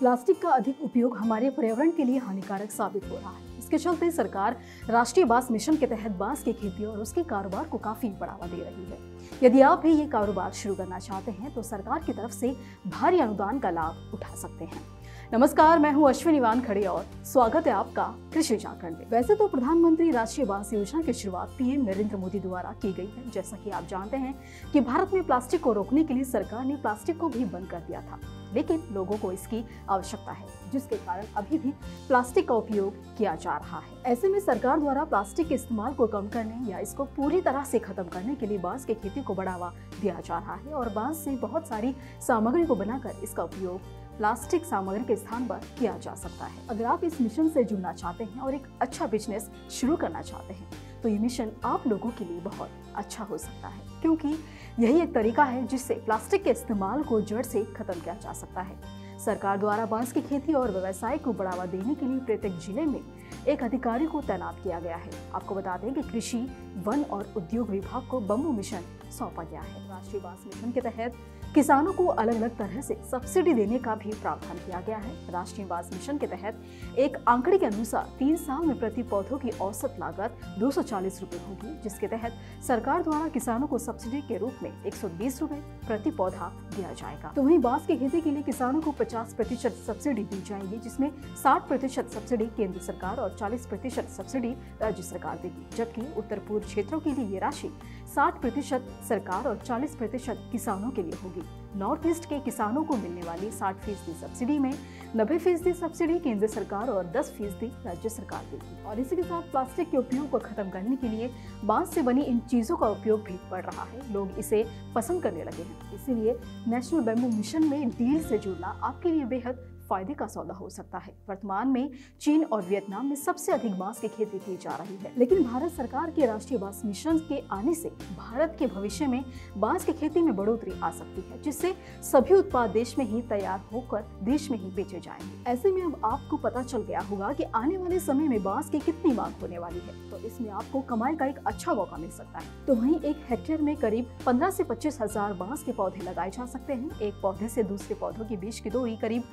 Plastic का अधिक उपयोग हमारे पर्यावरण के लिए हानिकारक साबित हो रहा है। इसके चलते सरकार राष्ट्रीय बांस मिशन के तहत बांस की खेती और उसके कारोबार को काफी बढ़ावा दे रही है। यदि आप भी ये कारोबार शुरू करना चाहते हैं तो सरकार की तरफ से भारी अनुदान का लाभ उठा सकते हैं। नमस्कार, मैं हूं अश्विनी वानखड़े और स्वागत है आपका कृषि जागरण में। वैसे तो प्रधानमंत्री राष्ट्रीय बांस योजना की शुरुआत पीएम नरेंद्र मोदी द्वारा की गई है। जैसा कि आप जानते हैं कि भारत में प्लास्टिक को रोकने के लिए सरकार ने प्लास्टिक को भी बंद कर दिया था, लेकिन लोगों को इसकी आवश्यकता है, जिसके कारण अभी भी प्लास्टिक का उपयोग किया जा रहा है। ऐसे में सरकार द्वारा प्लास्टिक के इस्तेमाल को कम करने या इसको पूरी तरह से खत्म करने के लिए बांस की खेती को बढ़ावा दिया जा रहा है और बांस से बहुत सारी सामग्री को बनाकर इसका उपयोग प्लास्टिक सामग्री के स्थान पर किया जा सकता है। अगर आप इस मिशन से जुड़ना चाहते हैं और एक अच्छा बिजनेस शुरू करना चाहते हैं तो ये मिशन आप लोगों के लिए बहुत अच्छा हो सकता है, क्योंकि यही एक तरीका है जिससे प्लास्टिक के इस्तेमाल को जड़ से खत्म किया जा सकता है। सरकार द्वारा बांस की खेती और व्यवसाय को बढ़ावा देने के लिए प्रत्येक जिले में एक अधिकारी को तैनात किया गया है। आपको बता दें कि कृषि, वन और उद्योग विभाग को बम्बू मिशन सौंपा गया है। राष्ट्रीय बांस मिशन के तहत किसानों को अलग अलग तरह से सब्सिडी देने का भी प्रावधान किया गया है। राष्ट्रीय बांस मिशन के तहत एक आंकड़े के अनुसार 3 साल में प्रति पौधों की औसत लागत 240 रुपए होगी, जिसके तहत सरकार द्वारा किसानों को सब्सिडी के रूप में 120 रुपए प्रति पौधा दिया जाएगा। तो वहीं बांस की खेती के लिए किसानों को 50% सब्सिडी दी जाएगी, जिसमें 60% सब्सिडी केंद्र सरकार और 40% सब्सिडी राज्य सरकार देगी, जबकि उत्तर पूर्व क्षेत्रों के लिए ये राशि 60% सरकार और 40% किसानों के लिए होगी। नॉर्थ ईस्ट के किसानों को मिलने वाली 60% सब्सिडी में 90% सब्सिडी केंद्र सरकार और 10% राज्य सरकार देगी। और इसी के साथ प्लास्टिक के उपयोग को खत्म करने के लिए बांस से बनी इन चीजों का उपयोग भी बढ़ रहा है। लोग इसे पसंद करने लगे हैं। इसीलिए नेशनल बैम्बू मिशन में डील से जुड़ना आपके लिए बेहद फायदे का सौदा हो सकता है। वर्तमान में चीन और वियतनाम में सबसे अधिक बांस की खेती की जा रही है, लेकिन भारत सरकार के राष्ट्रीय बांस मिशन के आने से भारत के भविष्य में बांस की खेती में बढ़ोतरी आ सकती है, जिससे सभी उत्पाद देश में ही तैयार होकर देश में ही बेचे जाएंगे। ऐसे में अब आपको पता चल गया होगा कि आने वाले समय में बांस की कितनी मांग होने वाली है, तो इसमें आपको कमाई का एक अच्छा मौका मिल सकता है। तो वहीं एक हेक्टेयर में करीब 15 से 25 हजार बांस के पौधे लगाए जा सकते हैं। एक पौधे से दूसरे पौधों के बीच की दूरी करीब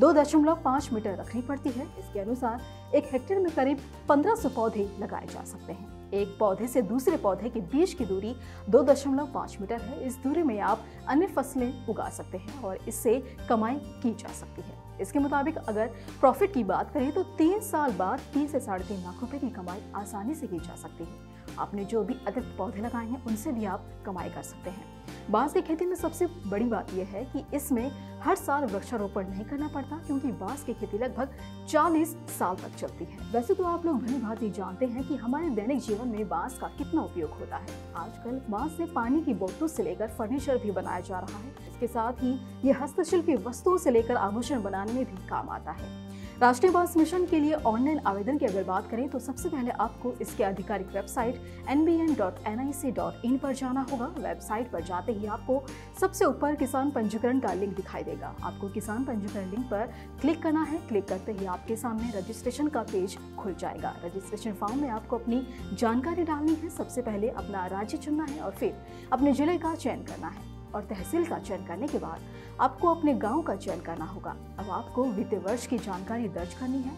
2.5 मीटर रखनी पड़ती है। इसके अनुसार एक हेक्टेयर में करीब 1500 पौधे लगाए जा सकते हैं। एक पौधे से दूसरे पौधे के बीच की दूरी 2.5 मीटर है। इस दूरी में आप अन्य फसलें उगा सकते हैं और इससे कमाई की जा सकती है। इसके मुताबिक अगर प्रॉफिट की बात करें तो 3 साल बाद 3 से 3.5 लाख रुपए की कमाई आसानी से की जा सकती है। आपने जो भी अतिरिक्त पौधे लगाए हैं उनसे भी आप कमाई कर सकते हैं। बांस की खेती में सबसे बड़ी बात यह है कि इसमें हर साल वृक्षारोपण नहीं करना पड़ता, क्योंकि बांस की खेती लगभग 40 साल तक चलती है। वैसे तो आप लोग भली भांति जानते हैं कि हमारे दैनिक जीवन में बांस का कितना उपयोग होता है। आजकल बांस से पानी की बोतलों से लेकर फर्नीचर भी बनाया जा रहा है। इसके साथ ही ये हस्तशिल्पी वस्तुओं से लेकर आभूषण बनाने में भी काम आता है। राष्ट्रीय बांस मिशन के लिए ऑनलाइन आवेदन की अगर बात करें तो सबसे पहले आपको इसके आधिकारिक वेबसाइट nbn.nic.in पर जाना होगा। वेबसाइट पर जाते ही आपको सबसे ऊपर किसान पंजीकरण का लिंक दिखाई देगा। आपको किसान पंजीकरण लिंक पर क्लिक करना है। क्लिक करते ही आपके सामने रजिस्ट्रेशन का पेज खुल जाएगा। रजिस्ट्रेशन फॉर्म में आपको अपनी जानकारी डालनी है। सबसे पहले अपना राज्य चुनना है और फिर अपने जिले का चयन करना है और तहसील का चयन करने के बाद आपको अपने गांव का चयन करना होगा। अब आपको वित्तीय वर्ष की जानकारी दर्ज करनी है,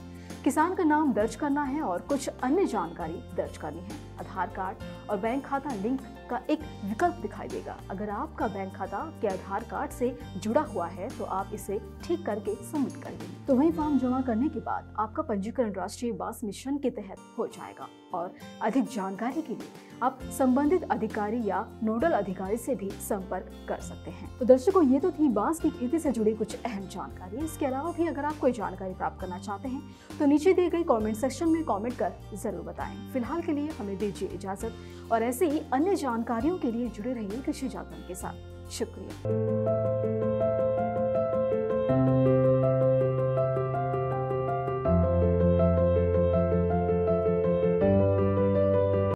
किसान का नाम दर्ज करना है और कुछ अन्य जानकारी दर्ज करनी है। आधार कार्ड और बैंक खाता लिंक का एक विकल्प दिखाई देगा। अगर आपका बैंक खाता आपके आधार कार्ड से जुड़ा हुआ है तो आप इसे ठीक करके सबमिट कर देंगे। तो वही फॉर्म जमा करने के बाद आपका पंजीकरण राष्ट्रीय बांस मिशन के तहत हो जाएगा। और अधिक जानकारी के लिए आप संबंधित अधिकारी या नोडल अधिकारी से भी संपर्क कर सकते हैं। तो दर्शकों, ये तो थी बांस की खेती से जुड़ी कुछ अहम जानकारी। इसके अलावा भी अगर आप कोई जानकारी प्राप्त करना चाहते हैं तो नीचे दिए गए कमेंट सेक्शन में कमेंट कर जरूर बताएं। फिलहाल के लिए हमें दीजिए इजाजत और ऐसे ही अन्य जानकारियों के लिए जुड़े रहिए कृषि जागरण के साथ। शुक्रिया।